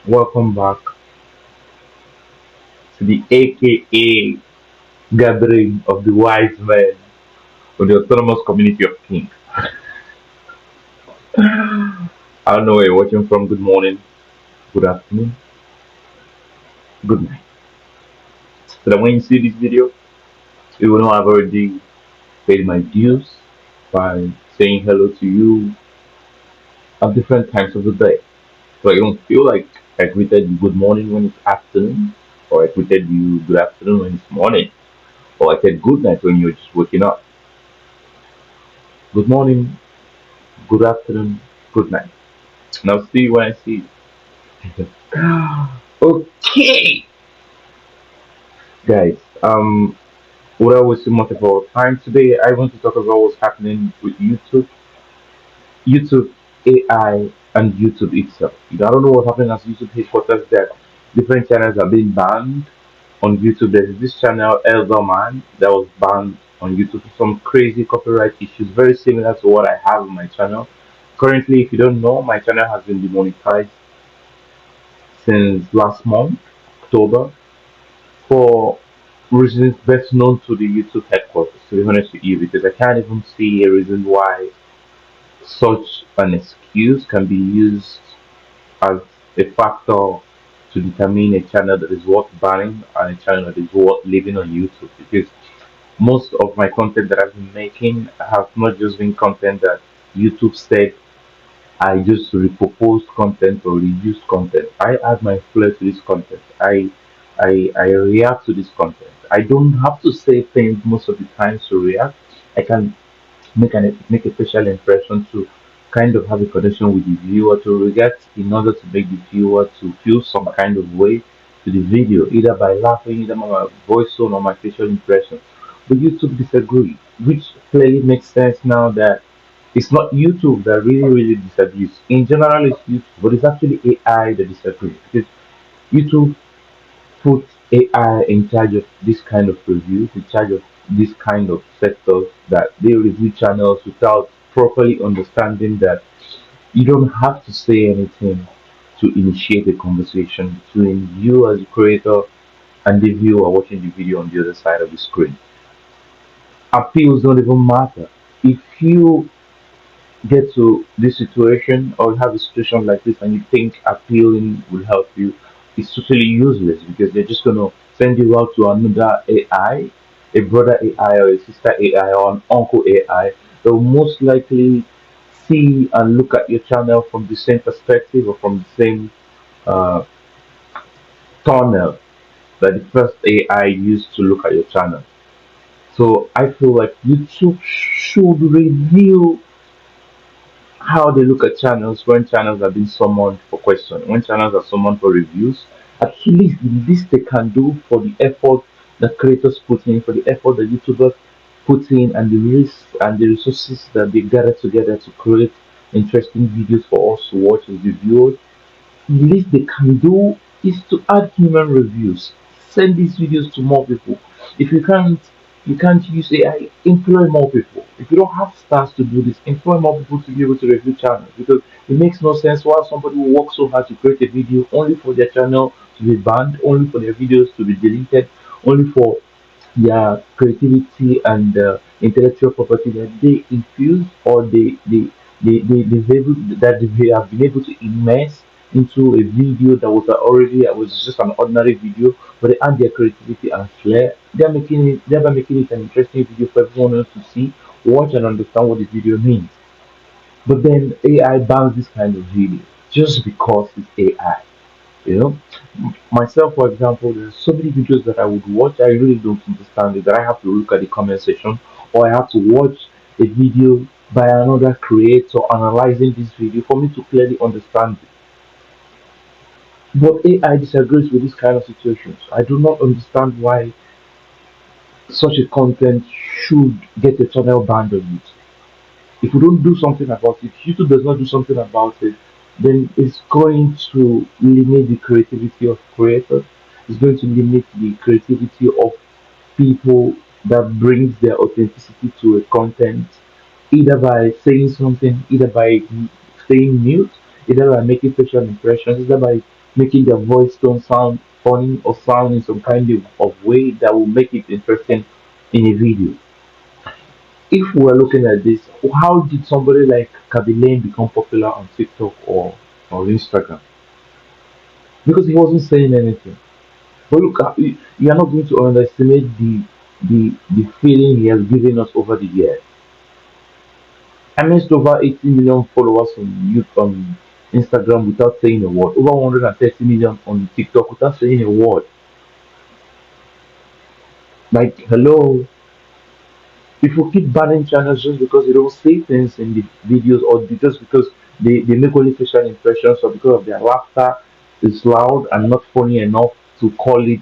Welcome back to the AKA gathering of the wise men of the autonomous community of kings. I don't know where you're watching from. Good morning, good afternoon, good night. So that when you see this video, you will know I've already paid my dues by saying hello to you at different times of the day. So I don't feel like I greeted you good morning when it's afternoon, or I greeted you good afternoon when it's morning, or I said good night when you're just waking up. Good morning, good afternoon, good night. Now see when I see you. Okay, guys. Without wasting much of our time today, I want to talk about what's happening with YouTube AI, and YouTube itself. I don't know what's happening as YouTube headquarters that different channels are being banned on YouTube. There's this channel Elderman that was banned on YouTube for some crazy copyright issues, very similar to what I have on my channel. Currently, if you don't know, my channel has been demonetized since last month, October, for reasons best known to the YouTube headquarters, to be honest with you, because I can't even see a reason why such an excuse can be used as a factor to determine a channel that is worth banning and a channel that is worth leaving on YouTube. Because most of my content that I've been making have not just been content that YouTube said I just repurpose content or reuse content. I add my flair to this content. I react to this content. I don't have to say things most of the time to react. I can make a facial impression to kind of have a connection with the viewer to react in order to make the viewer to feel some kind of way to the video, either by laughing, either by my voice tone or my facial impression. But YouTube disagree, which clearly makes sense now that it's not YouTube that really disagrees. In general, it's YouTube, but it's actually AI that disagrees because YouTube put AI in charge of this kind of reviews, in charge of this kind of sectors that they review channels without properly understanding that you don't have to say anything to initiate a conversation between you as a creator and the viewer watching the video on the other side of the screen. Appeals don't even matter. If you get to this situation or have a situation like this and you think appealing will help you, it's totally useless because they're just gonna send you out to another AI, a brother AI or a sister AI or an uncle AI. They'll most likely see and look at your channel from the same perspective or from the same uh, tunnel that the first AI used to look at your channel. So I feel like YouTube should review how they look at channels when channels are being summoned for question, when channels are summoned for reviews. At least the least they can do for the effort that creators put in, for the effort that YouTubers put in, and the risks and the resources that they gather together to create interesting videos for us to watch as the viewers. The least they can do is to add human reviews. Send these videos to more people. If you can't use AI. Employ more people. If you don't have stars to do this, employ more people to be able to review channels because it makes no sense why somebody will work so hard to create a video only for their channel to be banned, only for their videos to be deleted, only for their creativity and intellectual property that they infuse or that they have been able to immerse into a video that was just an ordinary video, but they add their creativity and flair. They're making it thereby making it an interesting video for everyone else to see, watch, and understand what the video means. But then AI bans this kind of video just because it's AI. You know, myself, for example, there's so many videos that I would watch. I really don't understand it. That I have to look at the comment section, or I have to watch a video by another creator analyzing this video for me to clearly understand it. But AI disagrees with this kind of situations. I do not understand why such a content should get a channel banned on YouTube. If we don't do something about it, YouTube does not do something about it, then it's going to limit the creativity of creators. It's going to limit the creativity of people that brings their authenticity to a content, either by saying something, either by staying mute, either by making facial impressions, either by making their voice don't sound funny or sound in some kind of way that will make it interesting in a video. If we're looking at this, how did somebody like Kabilane become popular on TikTok or Instagram? Because he wasn't saying anything. But look, you are not going to underestimate the feeling he has given us over the years. I missed over 80 million followers on YouTube, on Instagram without saying a word. Over 130 million on TikTok without saying a word. Like, hello, if we keep banning channels just because they don't say things in the videos or just because they make only facial impressions or because of their laughter is loud and not funny enough to call it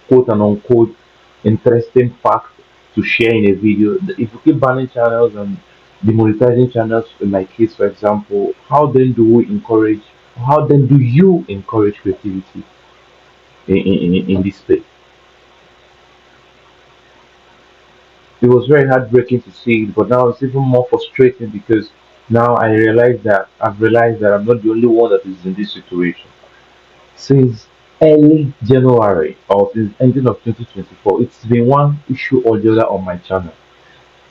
quote and unquote interesting fact to share in a video. If we keep banning channels and demonetizing channels in my case for example, how then do you encourage creativity in this space? It was very heartbreaking to see it, but now it's even more frustrating because now I've realized that I'm not the only one that is in this situation. Since early January or since ending of 2024, it's been one issue or the other on my channel.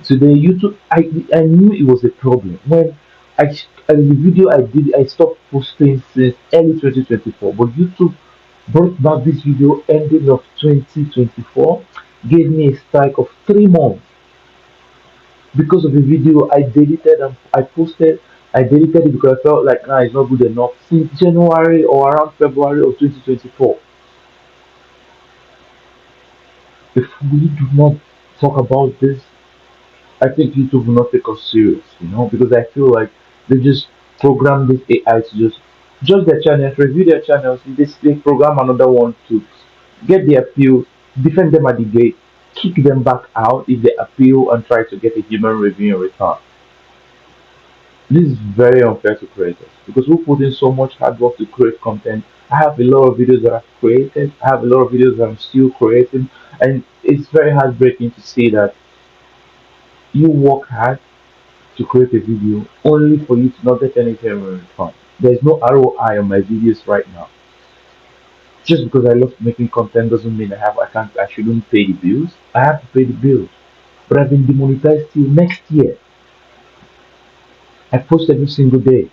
Today, YouTube, I knew it was a problem when the video I did, I stopped posting since early 2024, but YouTube brought back this video ending of 2024, gave me a strike of 3 months because of the video I deleted and I posted. I deleted it because I felt like it's not good enough. Since January or around February of 2024, if we do not talk about this, I think YouTube will not take us serious, because I feel like they just program this AI to just their channels, review their channels, they program another one to get the appeal, defend them at the gate, kick them back out if they appeal and try to get a human review in return. This is very unfair to creators because we put in so much hard work to create content. I have a lot of videos that I've created. I have a lot of videos that I'm still creating, and it's very heartbreaking to see that you work hard to create a video only for you to not get anything in return. There's no ROI on my videos right now. Just because I love making content doesn't mean I shouldn't pay the bills. I have to pay the bills. But I've been demonetized till next year. I post every single day.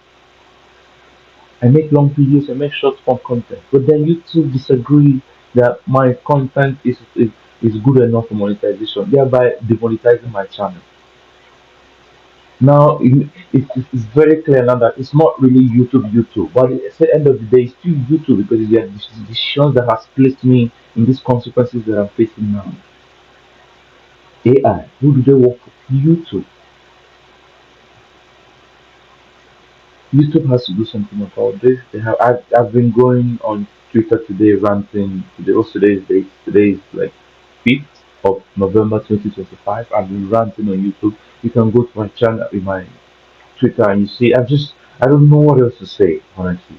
I make long videos, I make short form content. But then YouTube disagree that my content is good enough for monetization, thereby demonetizing my channel. Now it's very clear now that it's not really YouTube, but at the end of the day, it's still YouTube because it's their decisions that has placed me in these consequences that I'm facing now. AI, who do they work for? YouTube. YouTube has to do something about this. I've been going on Twitter today ranting. Today's date. Today is like 5th of November 2025. I've been ranting on YouTube. You can go to my channel in my Twitter and you see I don't know what else to say, honestly.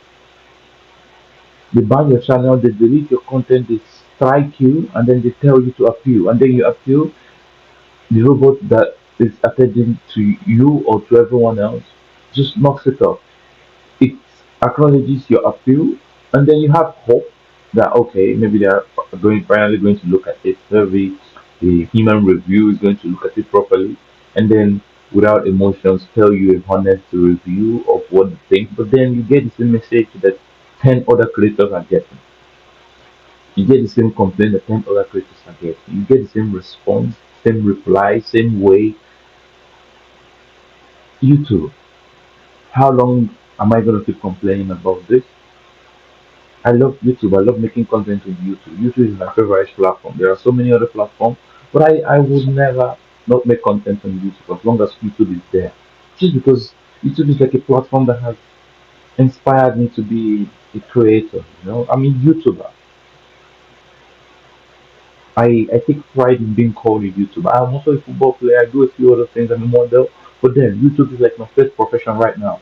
They ban your channel, they delete your content, they strike you, and then they tell you to appeal. And then you appeal, the robot that is attending to you or to everyone else just knocks it off. It acknowledges your appeal, and then you have hope that okay, maybe they are finally going to look at it. Maybe the human review is going to look at it properly, and then without emotions tell you a honest review of what they think. But then you get the same message that 10 other creators are getting. You get the same complaint that 10 other creators are getting. You get the same response, same reply, same way. YouTube. How long am I going to keep complaining about this? I love YouTube. I love making content on YouTube. YouTube is my favorite platform. There are so many other platforms, but I would never not make content on YouTube as long as YouTube is there. Just because YouTube is like a platform that has inspired me to be a creator. I'm a YouTuber. I take pride in being called a YouTuber. I'm also a football player. I do a few other things. I'm a model. But then YouTube is like my first profession right now.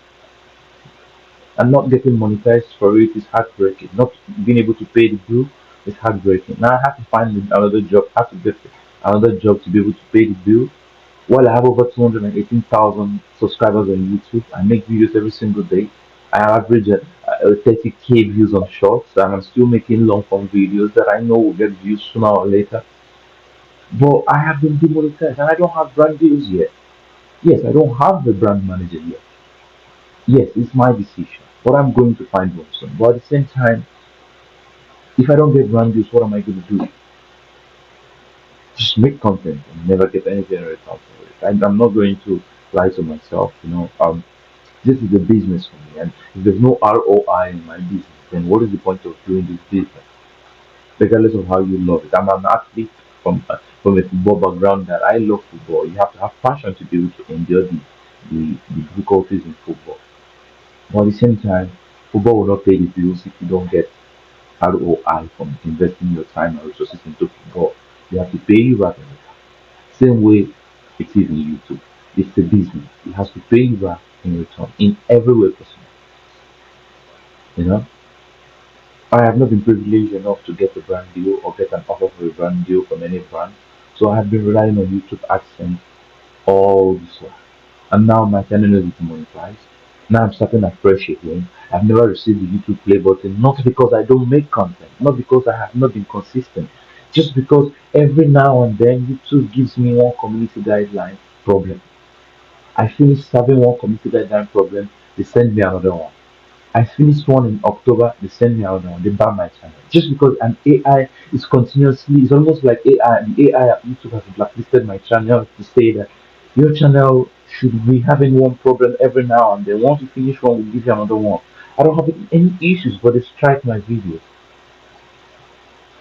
And not getting monetized for it is heartbreaking. Not being able to pay the bill is heartbreaking. Now I have to find another job. I have to get another job to be able to pay the bill. While I have over 218,000 subscribers on YouTube, I make videos every single day. I average 30K views on shorts, and I'm still making long form videos that I know will get views sooner or later. But I have been demonetized, and I don't have brand deals yet. Yes, I don't have the brand manager yet. Yes, it's my decision, but I'm going to find one soon. But at the same time, if I don't get brand deals, what am I going to do? Just make content and never get anything in return for it. And I'm not going to lie to myself. This is a business for me, and if there's no ROI in my business, then what is the point of doing this business? Regardless of how you love it. I'm an athlete from a football background that I love football. You have to have passion to be able to endure the difficulties in football. But at the same time, football will not pay the bills if you don't get ROI from investing your time and resources into football. They have to pay you back in return. Same way it is in YouTube. It's a business. It has to pay you back in return in every way possible. You know, I have not been privileged enough to get a brand deal or get an offer for a brand deal from any brand. So I have been relying on YouTube AdSense all this while. And now my channel is monetized. Now I'm starting afresh again. I've never received the YouTube play button, not because I don't make content, not because I have not been consistent, just because every now and then YouTube gives me one community guideline problem. I finish serving one community guideline problem, they send me another one. I finished one in October, they send me another one, they ban my channel. Just because an AI is continuously, it's almost like AI, the AI at YouTube has blacklisted my channel to say that your channel should be having one problem every now and then. Once you finish one, we'll give you another one. I don't have any issues, but they strike my videos.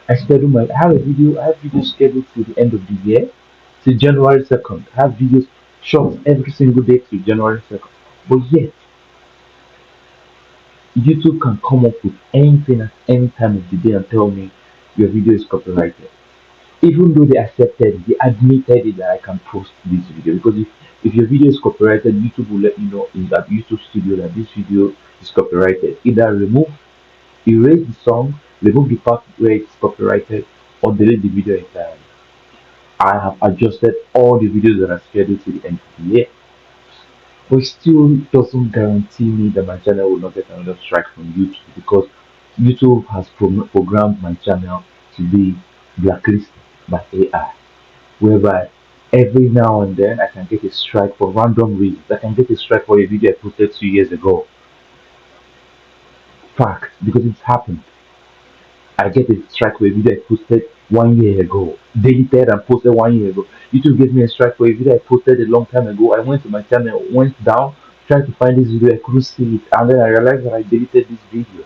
I have I have videos scheduled to the end of the year, to January 2nd. I have videos shot every single day to January 2nd. But yet, YouTube can come up with anything at any time of the day and tell me your video is copyrighted. Even though they accepted, they admitted it that I can post this video because if your video is copyrighted, YouTube will let you know in that YouTube studio that this video is copyrighted. Either erase the song, remove the part where it's copyrighted, or delete the video entirely. I have adjusted all the videos that are scheduled to the end of the year, but it still doesn't guarantee me that my channel will not get another strike from YouTube because YouTube has programmed my channel to be blacklisted by AI, whereby every now and then I can get a strike for random reasons. I can get a strike for a video I posted 2 years ago. Fact, because it's happened. I get a strike for a video I posted 1 year ago, deleted and posted 1 year ago. YouTube gave me a strike for a video I posted a long time ago. I went to my channel, went down, tried to find this video, I couldn't see it, and then I realized that I deleted this video.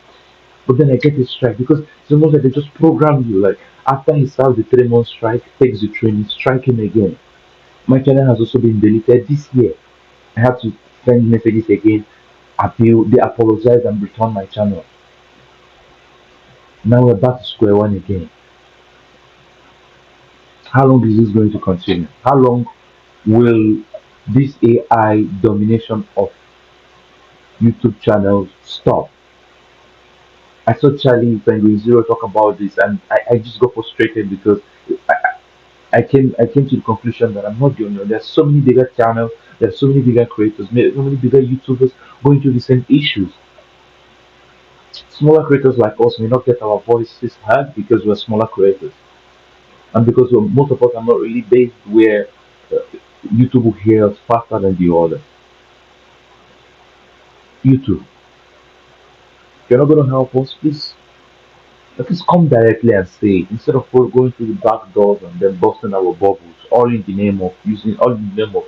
But then I get a strike because it's almost like they just program you. Like after he serves the 3 month strike, takes the training, strike him again. My channel has also been deleted this year. I had to send messages again, appeal, they apologized and returned my channel. Now we're back to square one again. How long is this going to continue? How long will this AI domination of YouTube channels stop? I saw Charlie Penguin Zero talk about this, and I just got frustrated because I, I came to the conclusion that I'm not the only one. There's so many bigger channels, there's so many bigger creators, so many bigger YouTubers going through the same issues. Smaller creators like us may not get our voices heard because we're smaller creators, and because most of us are not really based where uh, YouTube will hear us faster than the others. YouTube, if you're not going to help us, please come directly and say it instead of going through the back doors and then busting our bubbles, all in the name of all in the name of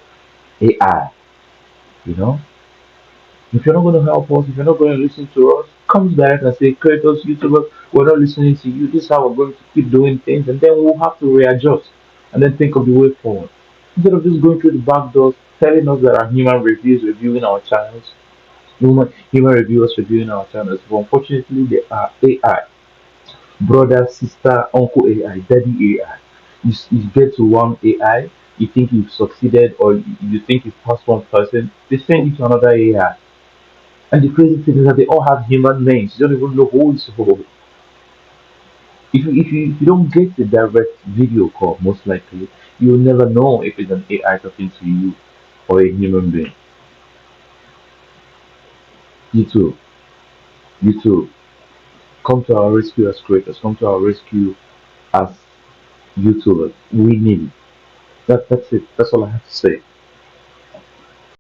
AI. You know, if you're not going to help us, if you're not going to listen to us, come direct and say, creators, YouTubers, we're not listening to you. This is how we're going to keep doing things, and then we'll have to readjust and then think of the way forward. Instead of just going through the back doors, telling us that our human reviews reviewing our channels, human reviewers reviewing our channels. But unfortunately, they are AI. Brother, sister, uncle AI, daddy AI. You get to one AI, you think you've succeeded or you think you've passed one person, they send you to another AI. And the crazy thing is that they all have human names. You don't even know who is who. If you don't get the direct video call, most likely, you'll never know if it's an AI talking to you or a human being. You too. YouTube, come to our rescue as creators, come to our rescue as YouTubers. We need it. That's it. That's all I have to say.